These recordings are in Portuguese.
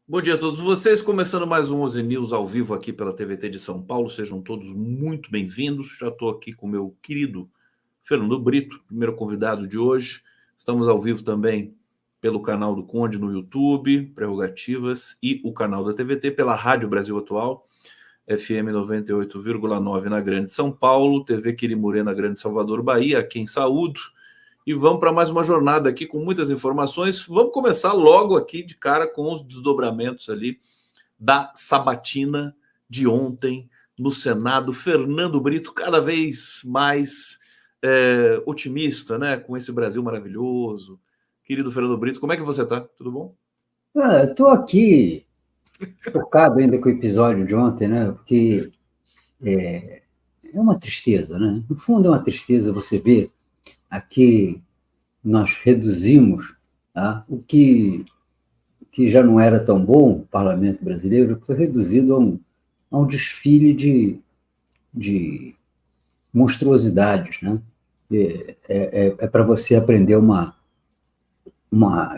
Bom dia a todos vocês, começando mais um OZE News ao vivo aqui pela TVT de São Paulo, sejam todos muito bem-vindos. Já estou aqui com o meu querido Fernando Brito, primeiro convidado de hoje. Estamos ao vivo também pelo canal do Conde no YouTube, Prerrogativas, e o canal da TVT pela Rádio Brasil Atual, FM 98,9 na Grande São Paulo, TV Quirimurê na Grande Salvador, Bahia, a quem saúdo. E vamos para mais uma jornada aqui com muitas informações. Vamos começar logo aqui de cara com os desdobramentos ali da sabatina de ontem no Senado. Fernando Brito cada vez mais otimista, né? Com esse Brasil maravilhoso. Querido Fernando Brito, como é que você está? Tudo bom? Estou aqui chocado ainda com o episódio de ontem, né? Porque é uma tristeza, né? No fundo é uma tristeza você ver aqui nós reduzimos, tá? O que já não era tão bom, o parlamento brasileiro, foi reduzido a um desfile de monstruosidades, né? É para você aprender uma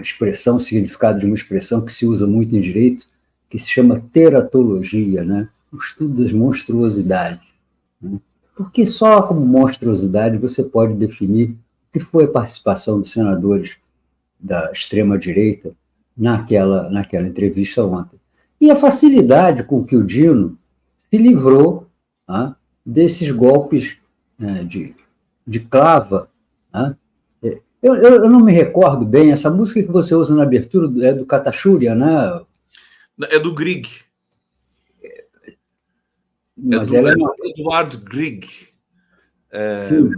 expressão, o significado de uma expressão que se usa muito em direito, que se chama teratologia, né? O estudo das monstruosidades. Né? Porque só como monstruosidade você pode definir o que foi a participação dos senadores da extrema-direita naquela entrevista ontem. E a facilidade com que o Dino se livrou desses golpes de clava. Eu não me recordo bem, essa música que você usa na abertura é do Katachuria, né? É do Grieg. Mas é do Edward Grieg. Sim.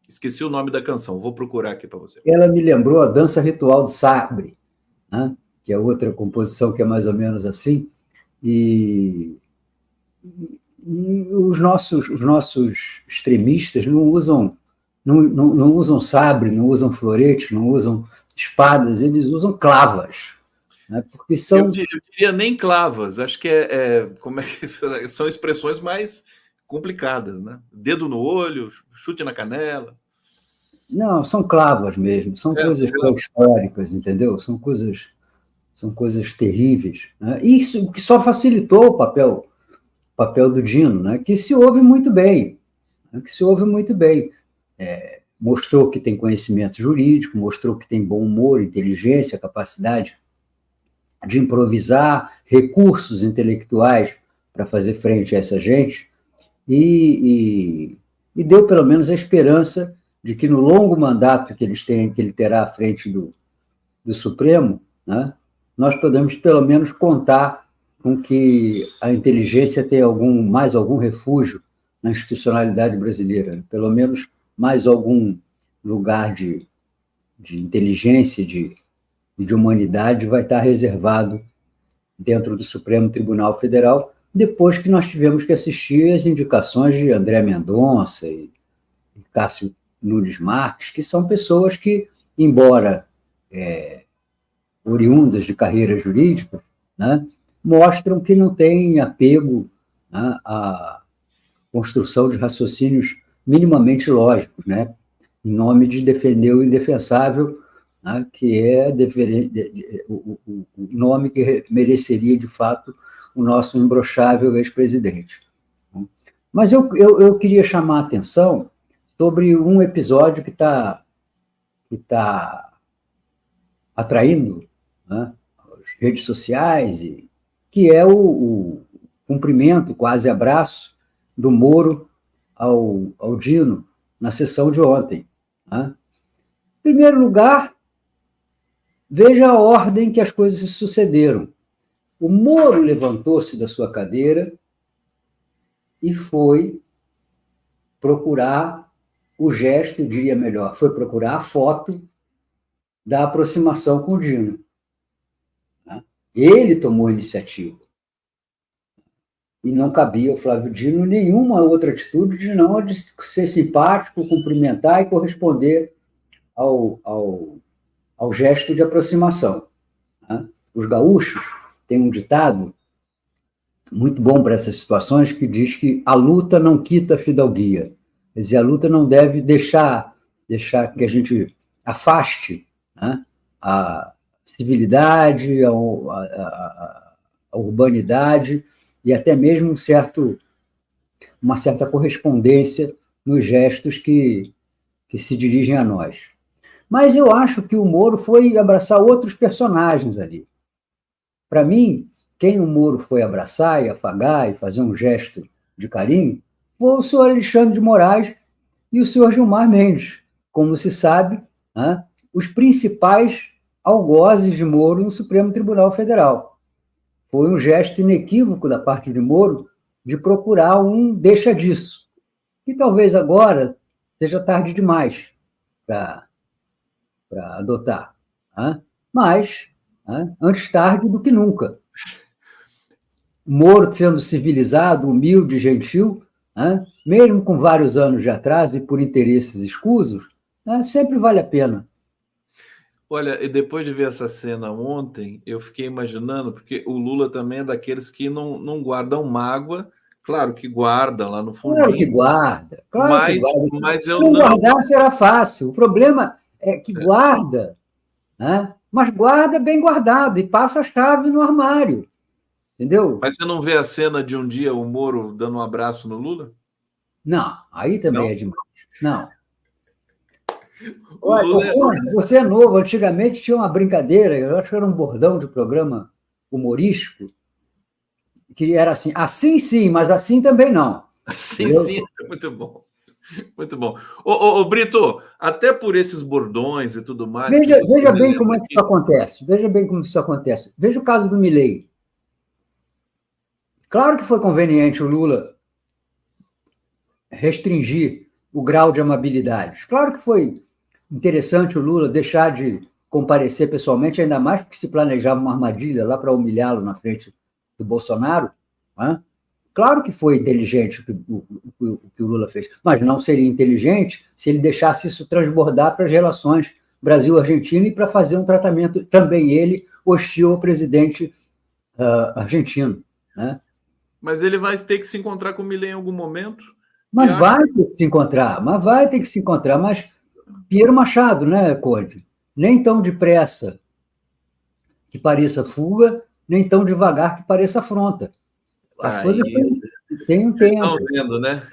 Esqueci o nome da canção, vou procurar aqui para você. Ela me lembrou a Dança Ritual do Sabre, né? Que é outra composição que é mais ou menos assim. E os nossos extremistas não usam sabre, não usam florete, não usam espadas, eles usam clavas. Né? Porque são... Eu diria nem clavas, acho que como é que são expressões mais complicadas, né? Dedo no olho, chute na canela. Não, são clavas mesmo, são coisas pré-históricas, entendeu? São coisas terríveis. Né? Isso que só facilitou o papel do Dino, né? Que se ouve muito bem, mostrou que tem conhecimento jurídico, mostrou que tem bom humor, inteligência, capacidade de improvisar, recursos intelectuais para fazer frente a essa gente, e deu pelo menos a esperança de que no longo mandato que ele terá à frente do Supremo, né, nós podemos pelo menos contar com que a inteligência tenha mais algum refúgio na institucionalidade brasileira, pelo menos mais algum lugar de inteligência, de humanidade vai estar reservado dentro do Supremo Tribunal Federal, depois que nós tivemos que assistir às indicações de André Mendonça e Cássio Nunes Marques, que são pessoas que, embora oriundas de carreira jurídica, né, mostram que não têm apego, né, à construção de raciocínios minimamente lógicos, né, em nome de defender o indefensável, né, que é o nome que mereceria, de fato, o nosso imbrochável ex-presidente. Mas eu queria chamar a atenção sobre um episódio que está atraindo, né, as redes sociais, que é o cumprimento, quase abraço, do Moro ao Dino na sessão de ontem. Né? Em primeiro lugar, veja a ordem que as coisas se sucederam. O Moro levantou-se da sua cadeira e foi procurar o gesto, eu diria melhor, foi procurar a foto da aproximação com o Dino. Ele tomou a iniciativa. E não cabia ao Flávio Dino nenhuma outra atitude de não ser simpático, cumprimentar e corresponder ao gesto de aproximação. Os gaúchos têm um ditado muito bom para essas situações que diz que a luta não quita a fidalguia. Quer dizer, a luta não deve deixar que a gente afaste, né, a civilidade, urbanidade e até mesmo uma certa correspondência nos gestos que se dirigem a nós. Mas eu acho que o Moro foi abraçar outros personagens ali. Para mim, quem o Moro foi abraçar e afagar e fazer um gesto de carinho foi o senhor Alexandre de Moraes e o senhor Gilmar Mendes, como se sabe, né, os principais algozes de Moro no Supremo Tribunal Federal. Foi um gesto inequívoco da parte de Moro de procurar um deixa disso. E talvez agora seja tarde demais para adotar. Né? Mas, né, antes tarde do que nunca. Moro sendo civilizado, humilde, gentil, né, mesmo com vários anos de atraso e por interesses escusos, né, sempre vale a pena. Olha, e depois de ver essa cena ontem, eu fiquei imaginando, porque o Lula também é daqueles que não guardam mágoa, claro que guarda lá no fundinho. Claro que guarda, claro que guarda. Mas se não guardar, será fácil. O problema é que guarda, né, mas guarda bem guardado e passa a chave no armário. Entendeu? Mas você não vê a cena de um dia o Moro dando um abraço no Lula? Não, aí também Não? é demais. Não. Olha, você é novo, antigamente tinha uma brincadeira, eu acho que era um bordão de programa humorístico, que era assim sim, mas assim também não. Assim sim, muito bom. Muito bom. Ô, Brito, até por esses bordões e tudo mais... Veja bem como é que isso acontece. Veja bem como isso acontece. Veja o caso do Milei. Claro que foi conveniente o Lula restringir o grau de amabilidade. Claro que foi interessante o Lula deixar de comparecer pessoalmente, ainda mais porque se planejava uma armadilha lá para humilhá-lo na frente do Bolsonaro. Né? Claro que foi inteligente o que o Lula fez, mas não seria inteligente se ele deixasse isso transbordar para as relações Brasil-Argentina e para fazer um tratamento, também ele, hostil ao presidente argentino. Né? Mas ele vai ter que se encontrar com o Milei em algum momento? Mas vai ter que se encontrar, mas Pinheiro Machado, né, Conde? Nem tão depressa que pareça fuga, nem tão devagar que pareça afronta. As coisas têm um tempo. Vocês estão vendo, né?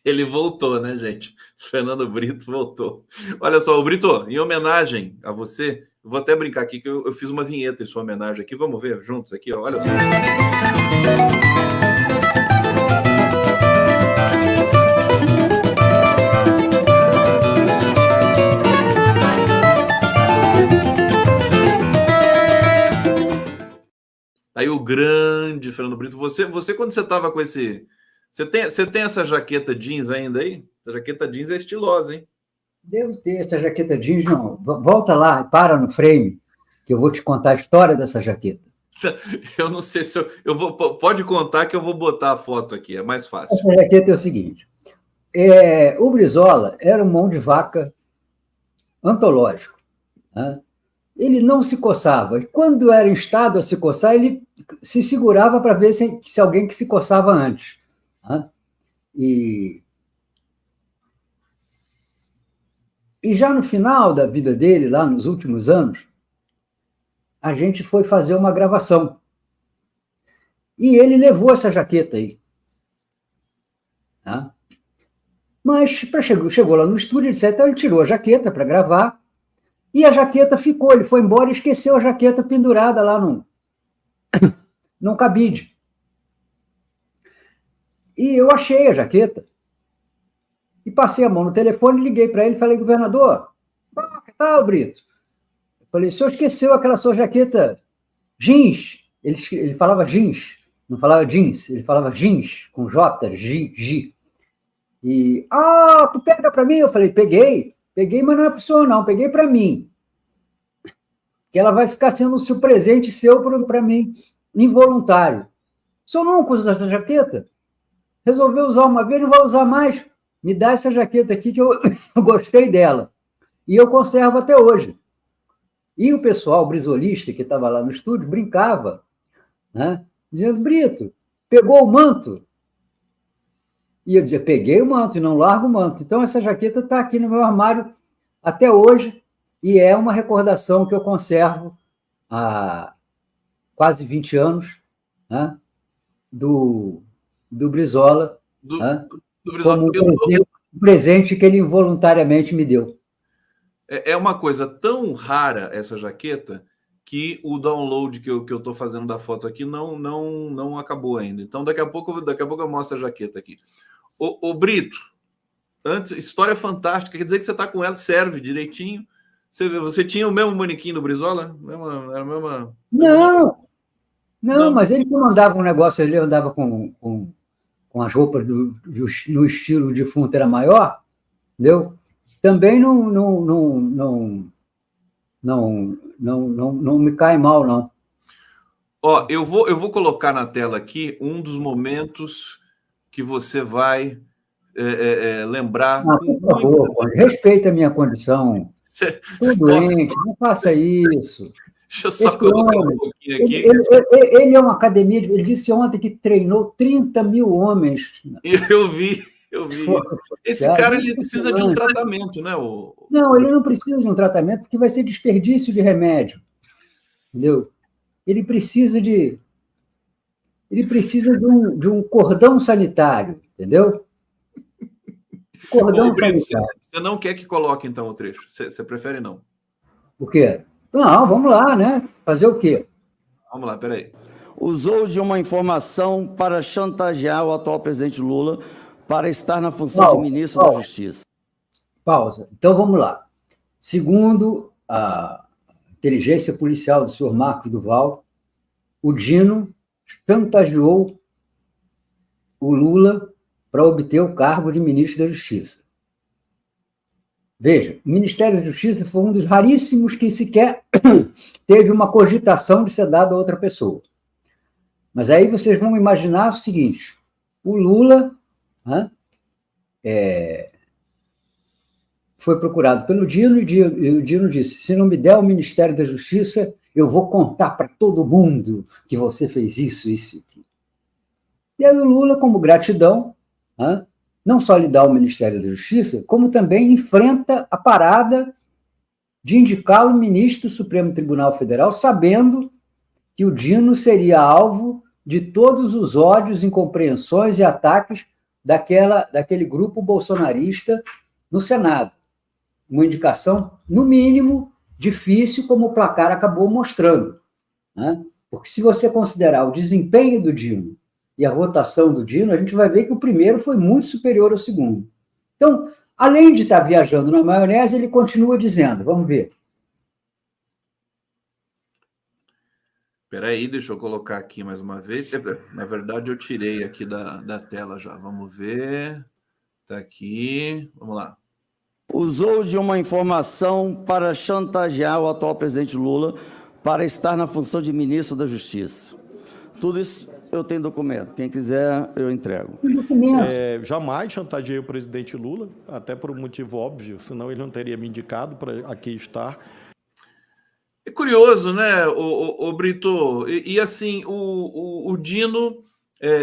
Ele voltou, né, gente? Fernando Brito voltou. Olha só, Brito, em homenagem a você, eu vou até brincar aqui que eu fiz uma vinheta em sua homenagem aqui. Vamos ver juntos aqui, ó. Olha só. Aí o grande Fernando Brito, você quando você estava com esse... Você tem essa jaqueta jeans ainda aí? Essa jaqueta jeans é estilosa, hein? Devo ter essa jaqueta jeans, não. Volta lá, para no frame, que eu vou te contar a história dessa jaqueta. Eu não sei se eu vou... Pode contar que eu vou botar a foto aqui, é mais fácil. Essa jaqueta é o seguinte. O Brizola era um mão de vaca antológico. Né? Ele não se coçava. E quando era instado a se coçar, ele se segurava para ver se alguém que se coçava antes. Né? E já no final da vida dele, lá nos últimos anos, a gente foi fazer uma gravação. E ele levou essa jaqueta aí. Né? Mas chegou lá no estúdio, etc., então ele tirou a jaqueta para gravar, e a jaqueta ficou, ele foi embora e esqueceu a jaqueta pendurada lá num cabide. E eu achei a jaqueta, e passei a mão no telefone, liguei para ele e falei, governador, que tal, Brito? Eu falei, o senhor esqueceu aquela sua jaqueta jeans? Ele falava jeans, não falava jeans, ele falava jeans, com J, G. E, tu pega para mim? Eu falei, peguei, mas não é para o senhor não, peguei para mim. Que ela vai ficar sendo um presente seu para mim, involuntário. O senhor nunca usa essa jaqueta? Resolveu usar uma vez, não vai usar mais. Me dá essa jaqueta aqui que eu gostei dela. E eu conservo até hoje. E o pessoal brisolista que estava lá no estúdio brincava, né, dizendo, Brito, pegou o manto? E eu dizia, peguei o manto e não largo o manto. Então, essa jaqueta está aqui no meu armário até hoje e é uma recordação que eu conservo há quase 20 anos, né, do Brizola, né, como um presente que ele involuntariamente me deu. É uma coisa tão rara essa jaqueta que o download que eu estou fazendo da foto aqui não acabou ainda. Então, daqui a pouco eu mostro a jaqueta aqui. Ô Brito, antes, história fantástica, quer dizer que você está com ela, serve direitinho. Você tinha o mesmo manequim do Brizola? Era a mesma... Não, mas ele comandava um negócio, ele andava com as roupas no estilo defunto era maior, entendeu? Também não me cai mal, não. Ó, eu vou colocar na tela aqui um dos momentos que você vai lembrar. Por favor, respeita a minha condição. Estou doente, não faça isso. Deixa eu só colocar um pouquinho aqui. Ele é uma academia, ele disse ontem que treinou 30 mil homens. Eu vi isso. Esse cara ele precisa de um tratamento, né? Não, ele não precisa de um tratamento, porque vai ser desperdício de remédio. Entendeu? Ele precisa de um cordão sanitário, entendeu? Cordão sanitário. Você não quer que coloque, então, o trecho? Você prefere não? O quê? Não, vamos lá, né? Fazer o quê? Vamos lá, peraí. Usou de uma informação para chantagear o atual presidente Lula para estar na função de ministro da Justiça. Pausa. Então, vamos lá. Segundo a inteligência policial do senhor Marcos Duval, o Dino chantageou o Lula para obter o cargo de ministro da Justiça. Veja, o Ministério da Justiça foi um dos raríssimos que sequer teve uma cogitação de ser dado a outra pessoa. Mas aí vocês vão imaginar o seguinte, o Lula foi procurado pelo Dino e o Dino disse, se não me der o Ministério da Justiça, eu vou contar para todo mundo que você fez isso, isso e aquilo. E aí o Lula, como gratidão, não só lhe dá o Ministério da Justiça, como também enfrenta a parada de indicá-lo ministro do Supremo Tribunal Federal, sabendo que o Dino seria alvo de todos os ódios, incompreensões e ataques daquele grupo bolsonarista no Senado. Uma indicação, no mínimo, difícil, como o placar acabou mostrando. Porque se você considerar o desempenho do Dino e a votação do Dino, a gente vai ver que o primeiro foi muito superior ao segundo. Então, além de estar viajando na maionese, ele continua dizendo, vamos ver. Espera aí, deixa eu colocar aqui mais uma vez. Na verdade, eu tirei aqui da tela já. Vamos ver. Está aqui. Vamos lá. Usou de uma informação para chantagear o atual presidente Lula para estar na função de ministro da Justiça. Tudo isso eu tenho documento. Quem quiser, eu entrego. Jamais chantageei o presidente Lula, até por um motivo óbvio, senão ele não teria me indicado para aqui estar. É curioso, né, o Brito? E assim, o Dino,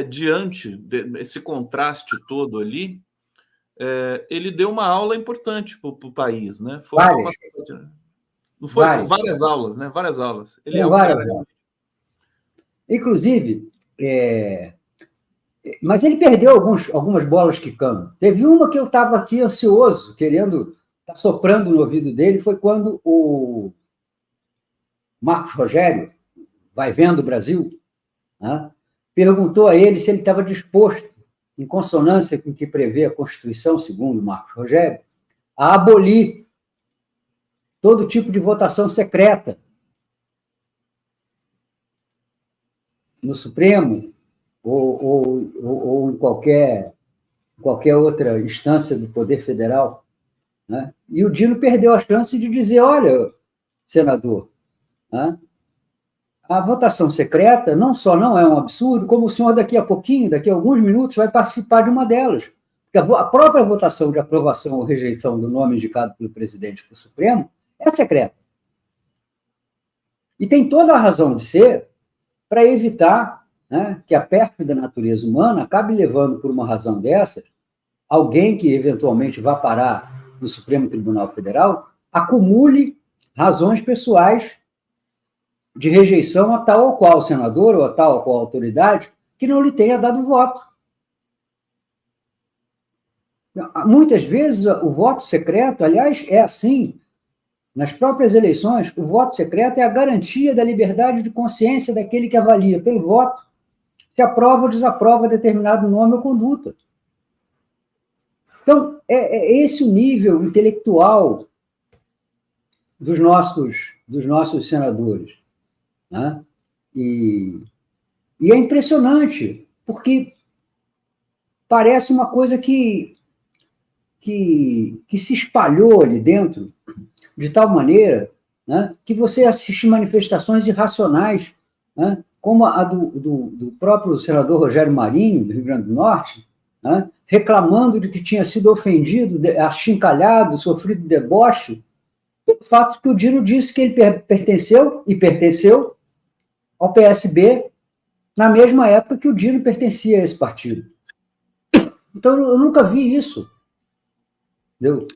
diante desse contraste todo ali, ele deu uma aula importante para o país, né? Não foi? Várias aulas, né? Várias aulas. Ele é um cara... Inclusive, mas ele perdeu algumas bolas quicando. Teve uma que eu estava aqui ansioso, querendo, tá soprando no ouvido dele, foi quando o Marcos Rogério, vai vendo o Brasil, perguntou a ele se ele estava disposto, em consonância com o que prevê a Constituição, segundo Marcos Rogério, a abolir todo tipo de votação secreta no Supremo ou em qualquer outra instância do Poder Federal. E o Dino perdeu a chance de dizer, olha, senador, a votação secreta não só não é um absurdo, como o senhor daqui a pouquinho, daqui a alguns minutos, vai participar de uma delas. Porque a própria votação de aprovação ou rejeição do nome indicado pelo presidente para o Supremo é secreta. E tem toda a razão de ser para evitar que a pérfida natureza humana acabe levando, por uma razão dessa, alguém que eventualmente vá parar no Supremo Tribunal Federal, acumule razões pessoais de rejeição a tal ou qual senador ou a tal ou qual autoridade que não lhe tenha dado voto. Muitas vezes o voto secreto, aliás, é assim, nas próprias eleições, o voto secreto é a garantia da liberdade de consciência daquele que avalia pelo voto se aprova ou desaprova determinado nome ou conduta. Então, é esse o nível intelectual dos nossos senadores. Né? E é impressionante, porque parece uma coisa que se espalhou ali dentro de tal maneira, né, que você assiste manifestações irracionais, né, como a do próprio senador Rogério Marinho, do Rio Grande do Norte, né, reclamando de que tinha sido ofendido, achincalhado, sofrido deboche, pelo fato que o Dino disse que ele pertenceu ao PSB na mesma época que o Dino pertencia a esse partido. Então, eu nunca vi isso. Entendeu?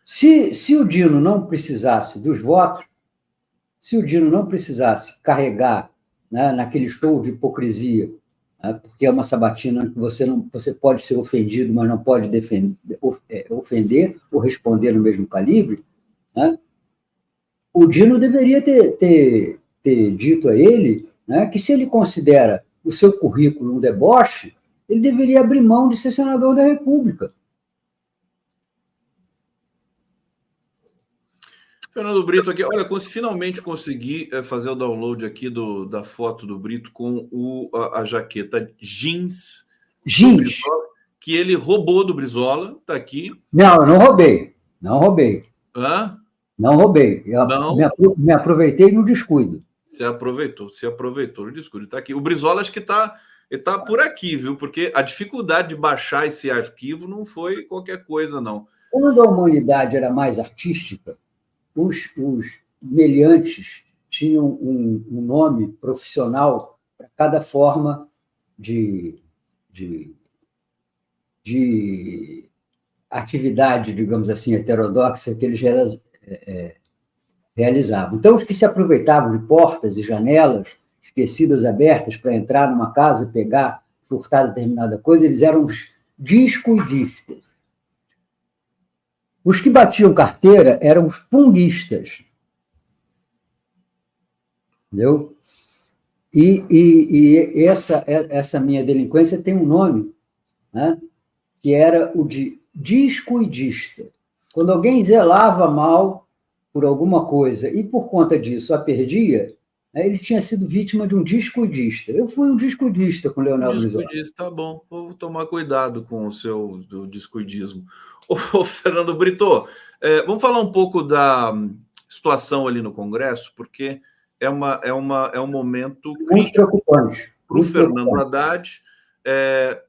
Se o Dino não precisasse dos votos, se o Dino não precisasse carregar, né, naquele show de hipocrisia, né, porque é uma sabatina que você pode ser ofendido, mas não pode ofender ou responder no mesmo calibre, né, o Dino deveria ter dito a ele, né, que se ele considera o seu currículo um deboche, ele deveria abrir mão de ser senador da República. Fernando Brito aqui, olha, finalmente consegui fazer o download aqui da foto do Brito com a jaqueta jeans. Jeans. Que ele roubou do Brizola, tá aqui. Não, eu não roubei. Hã? Não roubei. Eu me aproveitei no descuido. Se aproveitou no descuido. Tá aqui. O Brizola acho que ele tá por aqui, viu? Porque a dificuldade de baixar esse arquivo não foi qualquer coisa, não. Quando a humanidade era mais artística, os meliantes tinham um nome profissional para cada forma de atividade, digamos assim, heterodoxa que eles realizavam. Então, os que se aproveitavam de portas e janelas esquecidas, abertas, para entrar numa casa, pegar, furtar determinada coisa, eles eram os descuidistas. Os que batiam carteira eram os punguistas. Entendeu? E essa minha delinquência tem um nome, né, que era o de descuidista. Quando alguém zelava mal por alguma coisa e, por conta disso, a perdia, né, ele tinha sido vítima de um descuidista. Eu fui um descuidista com o Leonel Brizola. Descuidista, tá bom. Vou tomar cuidado com o seu descuidismo. Ô, Fernando Brito, vamos falar um pouco da situação ali no Congresso, porque é um momento muito preocupante para o Fernando Haddad.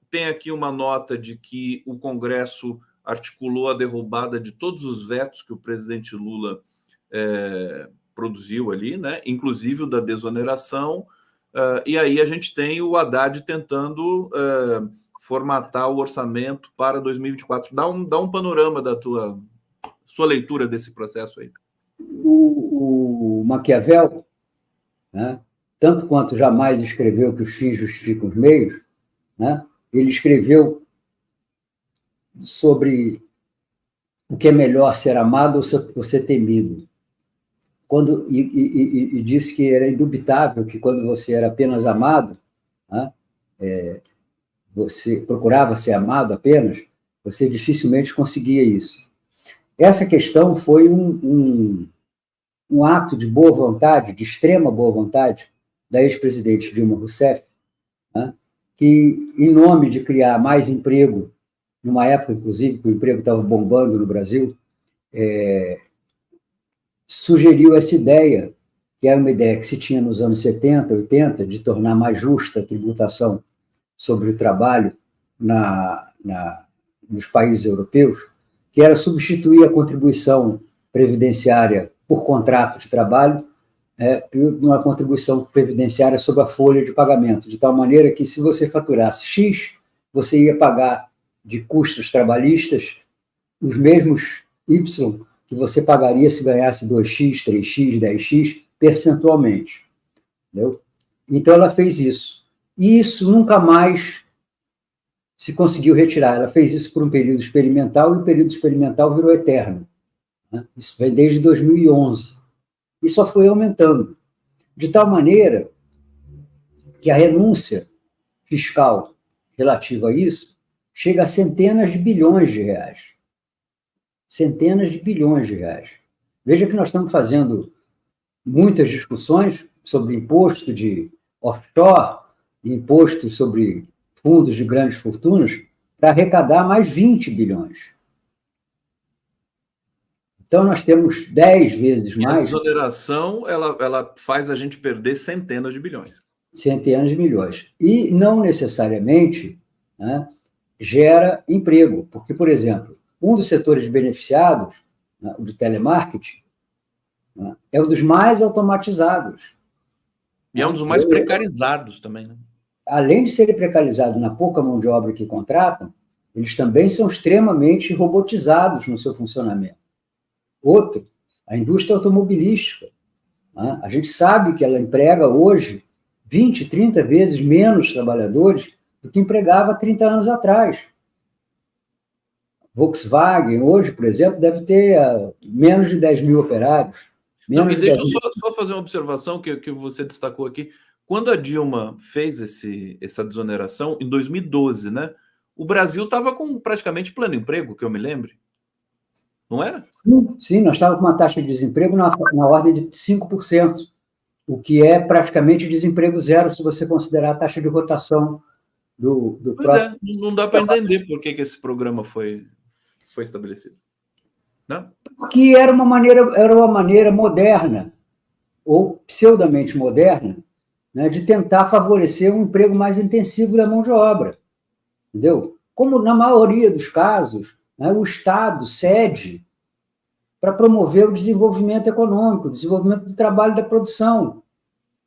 Tem aqui uma nota de que o Congresso articulou a derrubada de todos os vetos que o presidente Lula produziu ali, né? Inclusive o da desoneração, e aí a gente tem o Haddad tentando formatar o orçamento para 2024. Dá um panorama da sua leitura desse processo aí. O Maquiavel, né, tanto quanto jamais escreveu que os fins justificam os meios, né, ele escreveu sobre o que é melhor, ser amado ou ser temido. E disse que era indubitável que quando você era apenas amado, né, você procurava ser amado apenas, você dificilmente conseguia isso. Essa questão foi um ato de boa vontade, de extrema boa vontade, da ex-presidente Dilma Rousseff, né, que, em nome de criar mais emprego, numa época, inclusive, que o emprego estava bombando no Brasil, sugeriu essa ideia, que era uma ideia que se tinha nos anos 70, 80, de tornar mais justa a tributação sobre o trabalho nos países europeus, que era substituir a contribuição previdenciária por contrato de trabalho por uma contribuição previdenciária sobre a folha de pagamento, de tal maneira que, se você faturasse X, você ia pagar de custos trabalhistas os mesmos Y que você pagaria se ganhasse 2x, 3x, 10x, percentualmente. entendeu? Então, ela fez isso. E isso nunca mais se conseguiu retirar. Ela fez isso por um período experimental, e o período experimental virou eterno, né? Isso vem desde 2011. E só foi aumentando. De tal maneira que a renúncia fiscal relativa a isso chega a centenas de bilhões de reais. Centenas de bilhões de reais. Veja que nós estamos fazendo muitas discussões sobre imposto de offshore, imposto sobre fundos de grandes fortunas, para arrecadar mais 20 bilhões. Então, nós temos 10 vezes mais. A desoneração, ela faz a gente perder centenas de bilhões. Centenas de milhões. E não necessariamente, né, gera emprego. Porque, por exemplo, um dos setores beneficiados, né, o de telemarketing, né, é um dos mais automatizados. E é um dos mais precarizados também, né? Além de serem precarizados na pouca mão de obra que contratam, eles também são extremamente robotizados no seu funcionamento. Outro, a indústria automobilística, né? A gente sabe que ela emprega hoje 20, 30 vezes menos trabalhadores do que empregava 30 anos atrás. Volkswagen, hoje, por exemplo, deve ter menos de 10 mil operários. Não, e deixa eu só fazer uma observação que você destacou aqui. Quando a Dilma fez essa desoneração, em 2012, né? O Brasil estava com praticamente pleno emprego, que eu me lembre. Não era? Sim, nós estávamos com uma taxa de desemprego na ordem de 5%, o que é praticamente desemprego zero, se você considerar a taxa de rotação do Pois próprio... não dá para entender por que esse programa foi estabelecido. Não? Porque era uma maneira moderna, ou pseudamente moderna, né, de tentar favorecer um emprego mais intensivo da mão de obra. Entendeu? Como na maioria dos casos, né, o Estado cede para promover o desenvolvimento econômico, o desenvolvimento do trabalho e da produção.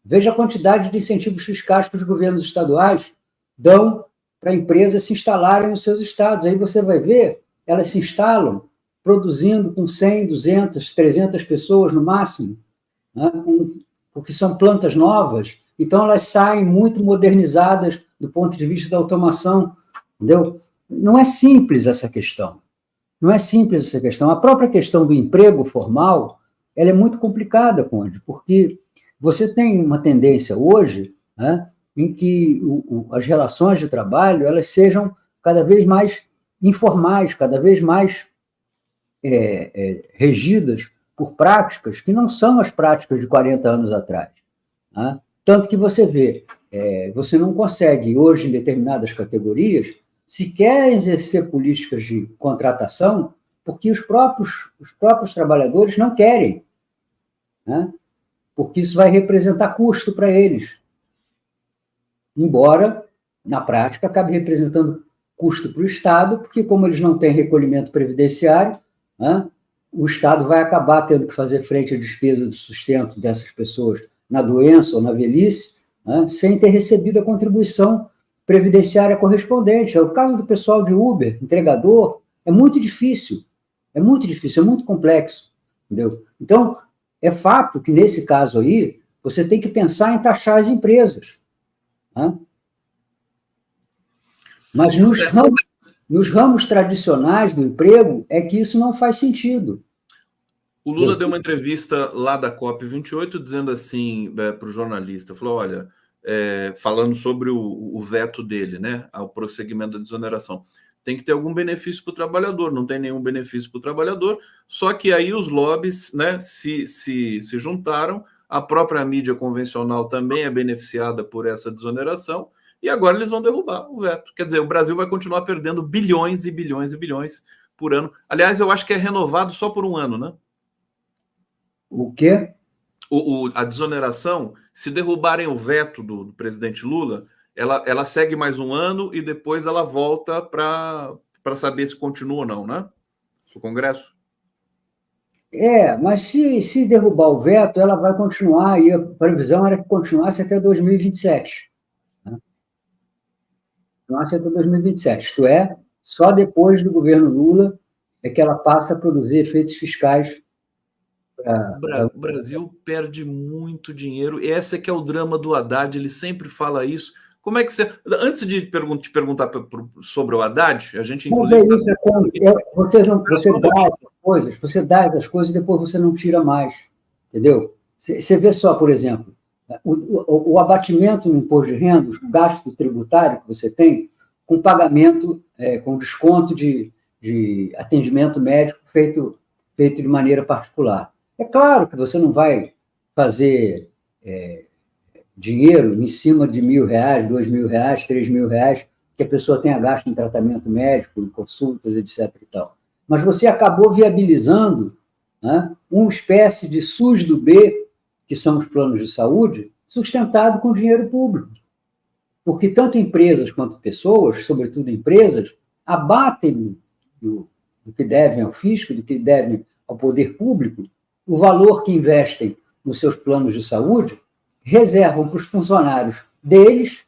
Veja a quantidade de incentivos fiscais que os governos estaduais dão para empresas se instalarem nos seus estados. Aí você vai ver, elas se instalam produzindo com 100, 200, 300 pessoas no máximo, né, porque são plantas novas, então elas saem muito modernizadas do ponto de vista da automação, entendeu? Não é simples essa questão. Não é simples essa questão. A própria questão do emprego formal, ela é muito complicada, Conde, porque você tem uma tendência hoje, né, em que as relações de trabalho elas sejam cada vez mais informais, cada vez mais regidas por práticas que não são as práticas de 40 anos atrás. Né? Tanto que você vê, você não consegue hoje, em determinadas categorias, sequer exercer políticas de contratação, porque os próprios trabalhadores não querem, né? Porque isso vai representar custo para eles. Embora, na prática, acabe representando custo para o Estado, porque como eles não têm recolhimento previdenciário, né, o Estado vai acabar tendo que fazer frente à despesa de sustento dessas pessoas na doença ou na velhice, né, sem ter recebido a contribuição previdenciária correspondente. É o caso do pessoal de Uber, entregador, é muito difícil, é muito complexo, entendeu? Então, é fato que, nesse caso aí, você tem que pensar em taxar as empresas. Né? Mas nos ramos tradicionais do emprego é que isso não faz sentido. O Lula deu uma entrevista lá da COP28 dizendo assim para o jornalista, falou, olha, falando sobre o veto dele, né, ao prosseguimento da desoneração, tem que ter algum benefício para o trabalhador, não tem nenhum benefício para o trabalhador, só que aí os lobbies, né, se juntaram, a própria mídia convencional também é beneficiada por essa desoneração, e agora eles vão derrubar o veto. Quer dizer, o Brasil vai continuar perdendo bilhões e bilhões e bilhões por ano. Aliás, eu acho que é renovado só por um ano, né? O quê? A desoneração, se derrubarem o veto do presidente Lula, ela segue mais um ano e depois ela volta para saber se continua ou não, né? O Congresso. Mas se derrubar o veto, ela vai continuar, e a previsão era que continuasse até 2027. Né? Continuasse até 2027. Isto é, só depois do governo Lula é que ela passa a produzir efeitos fiscais O Brasil perde muito dinheiro. Esse é que é o drama do Haddad, ele sempre fala isso. Como é que você... Antes de te perguntar sobre o Haddad, a gente inclusive... Você dá essas coisas e depois você não tira mais, entendeu? Você vê só, por exemplo, o abatimento no imposto de renda, o gasto tributário que você tem, com pagamento, com desconto de atendimento médico feito de maneira particular. É claro que você não vai fazer dinheiro em cima de R$1.000, R$2.000, R$3.000, que a pessoa tenha gasto em tratamento médico, em consultas, etc. e tal. Mas você acabou viabilizando, né, uma espécie de SUS do B, que são os planos de saúde, sustentado com dinheiro público. Porque tanto empresas quanto pessoas, sobretudo empresas, abatem do que devem ao fisco, do que devem ao poder público, o valor que investem nos seus planos de saúde, reservam para os funcionários deles,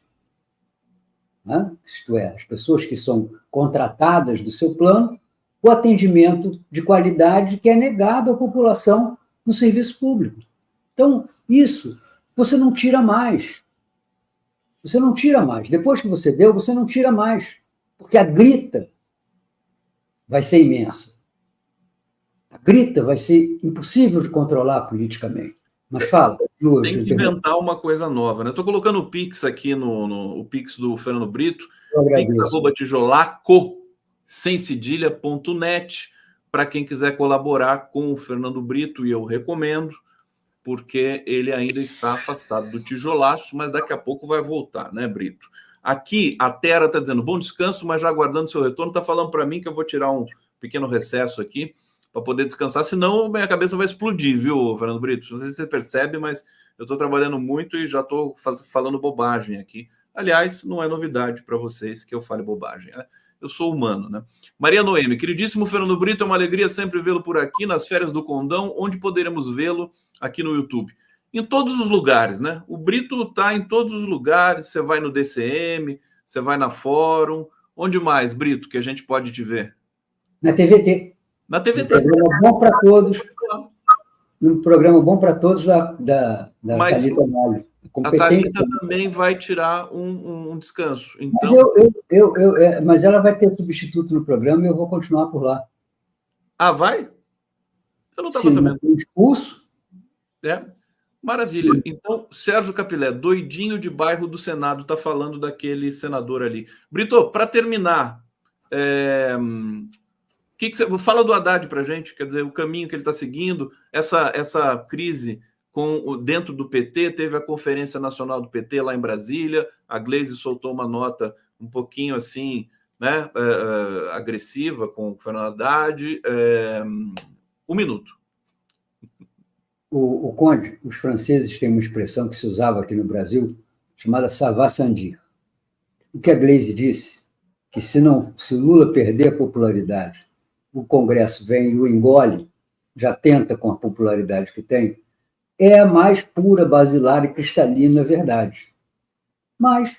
né, isto é, as pessoas que são contratadas do seu plano, o atendimento de qualidade que é negado à população no serviço público. Então, isso você não tira mais. Você não tira mais. Depois que você deu, você não tira mais. Porque a grita vai ser imensa. A grita vai ser impossível de controlar politicamente. Mas fala. Tem que inventar uma coisa nova, né? Estou colocando o Pix aqui o Pix do Fernando Brito, pix@tijolaco, sem cedilha.net, para quem quiser colaborar com o Fernando Brito, e eu recomendo, porque ele ainda está afastado do tijolaço, mas daqui a pouco vai voltar, né, Brito? Aqui, a Tera está dizendo bom descanso, mas já aguardando seu retorno. Está falando para mim que eu vou tirar um pequeno recesso aqui para poder descansar, senão minha cabeça vai explodir, viu, Fernando Brito? Não sei se você percebe, mas eu estou trabalhando muito e já estou falando bobagem aqui. Aliás, não é novidade para vocês que eu fale bobagem, né? Eu sou humano, né? Maria Noemi, queridíssimo Fernando Brito, é uma alegria sempre vê-lo por aqui nas férias do Condão. Onde poderemos vê-lo aqui no YouTube? Em todos os lugares, né? O Brito está em todos os lugares. Você vai no DCM, você vai na Fórum. Onde mais, Brito, que a gente pode te ver? Na TVT. Na TVT. Um programa bom para todos. Um programa bom para todos da Thalita Malho. A Thalita também vai tirar um descanso. Então... Mas ela vai ter substituto no programa e eu vou continuar por lá. Ah, vai? Eu não estava sabendo. Expulso. Maravilha. Sim. Então, Sérgio Capilé, doidinho de bairro do Senado, está falando daquele senador ali. Brito, para terminar, que você fala do Haddad para a gente? Quer dizer, o caminho que ele está seguindo, essa crise dentro do PT, teve a Conferência Nacional do PT lá em Brasília, a Gleisi soltou uma nota um pouquinho assim, né, agressiva com o Fernando Haddad. Um minuto. O Conde, os franceses têm uma expressão que se usava aqui no Brasil, chamada ça va sans dire. O que a Gleisi disse, que se o Lula perder a popularidade, o Congresso vem e o engole, já tenta com a popularidade que tem, é a mais pura, basilar e cristalina verdade. Mas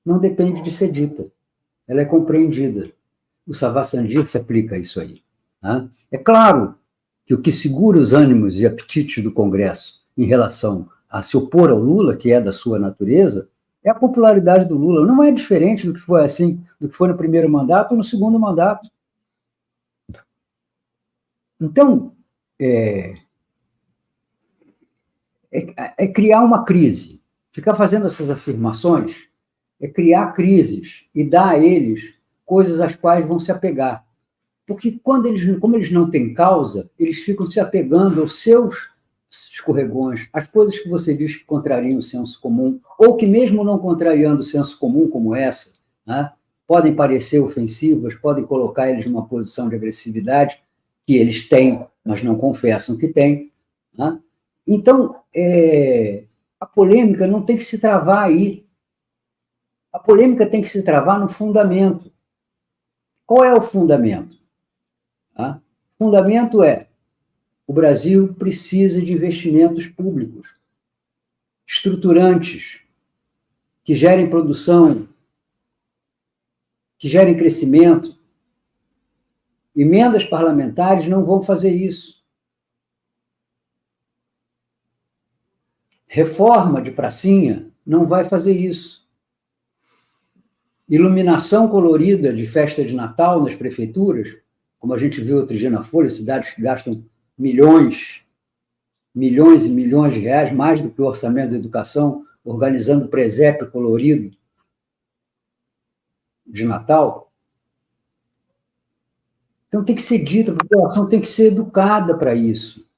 não depende de ser dita. Ela é compreendida. O ça va sans dire se aplica a isso aí. Né? É claro que o que segura os ânimos e apetites do Congresso em relação a se opor ao Lula, que é da sua natureza, é a popularidade do Lula. Não é diferente do que foi assim, do que foi no primeiro mandato ou no segundo mandato. Então, é criar uma crise. Ficar fazendo essas afirmações é criar crises e dar a eles coisas às quais vão se apegar. Porque como eles não têm causa, eles ficam se apegando aos seus escorregões, às coisas que você diz que contrariam o senso comum, ou que mesmo não contrariando o senso comum como essa, né, podem parecer ofensivas, podem colocar eles numa posição de agressividade que eles têm, mas não confessam que têm. Né? Então, a polêmica não tem que se travar aí. A polêmica tem que se travar no fundamento. Qual é o fundamento? O fundamento é: o Brasil precisa de investimentos públicos, estruturantes, que gerem produção, que gerem crescimento. Emendas parlamentares não vão fazer isso. Reforma de pracinha não vai fazer isso. Iluminação colorida de festa de Natal nas prefeituras, como a gente viu outro dia na Folha, cidades que gastam milhões e milhões de reais, mais do que o orçamento da educação, organizando presépio colorido de Natal. Então tem que ser dito, a população tem que ser educada para isso.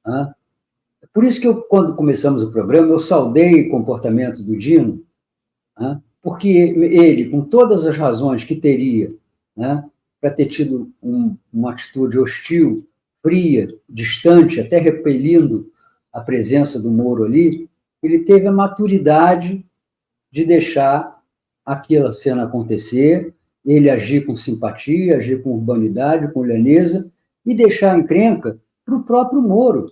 Tá? Por isso que quando começamos o programa, eu saudei o comportamento do Dino, tá? Porque ele, com todas as razões que teria, né, para ter tido uma atitude hostil, fria, distante, até repelindo a presença do Moro ali, ele teve a maturidade de deixar aquela cena acontecer, ele agir com simpatia, agir com urbanidade, com lhaneza, e deixar a encrenca para o próprio Moro.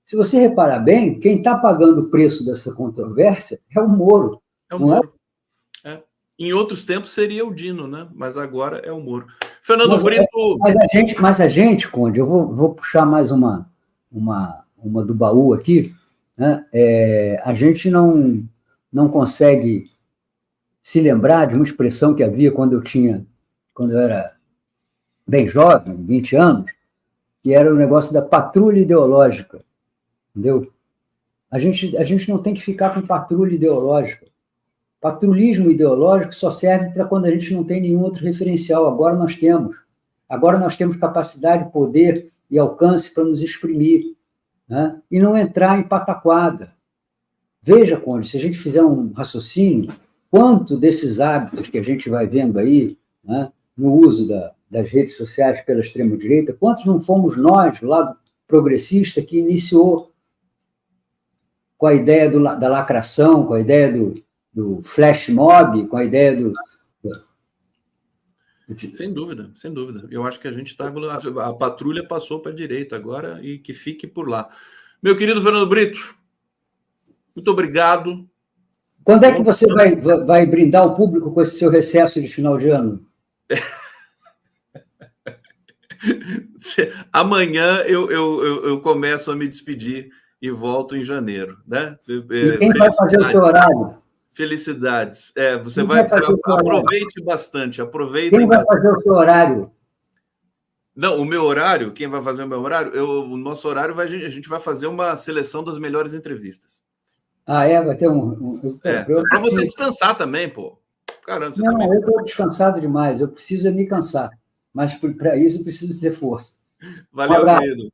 Se você reparar bem, quem está pagando o preço dessa controvérsia é o Moro. É o Moro. Em outros tempos seria o Dino, né? Mas agora é o Moro. Fernando Brito... Mas a gente, Conde, eu vou puxar mais uma do baú aqui, né? A gente não consegue se lembrar de uma expressão que havia quando eu era bem jovem, 20 anos, que era o negócio da patrulha ideológica, entendeu? A gente não tem que ficar com patrulha ideológica. Patrulhismo ideológico só serve para quando a gente não tem nenhum outro referencial. Agora nós temos capacidade, poder e alcance para nos exprimir, né? E não entrar em pataquada. Veja, Conde, se a gente fizer um raciocínio, quanto desses hábitos que a gente vai vendo aí, né, no uso das redes sociais pela extrema-direita, quantos não fomos nós, do lado progressista, que iniciou com a ideia da lacração, com a ideia do flash mob, com a ideia do... Sem dúvida, sem dúvida. Eu acho que a gente está... A patrulha passou para a direita agora e que fique por lá. Meu querido Fernando Brito, muito obrigado. Quando é que você vai brindar o público com esse seu recesso de final de ano? Amanhã eu começo a me despedir e volto em janeiro, né? E quem vai fazer o seu horário? Felicidades. Você vai aproveite bastante. Quem vai fazer o seu horário? Não, o meu horário, quem vai fazer o meu horário? O nosso horário, a gente vai fazer uma seleção das melhores entrevistas. Vai ter para você descansar também, pô. Caramba, você não, eu estou descansado demais. Eu preciso me cansar. Mas para isso eu preciso ter força. Valeu, querido.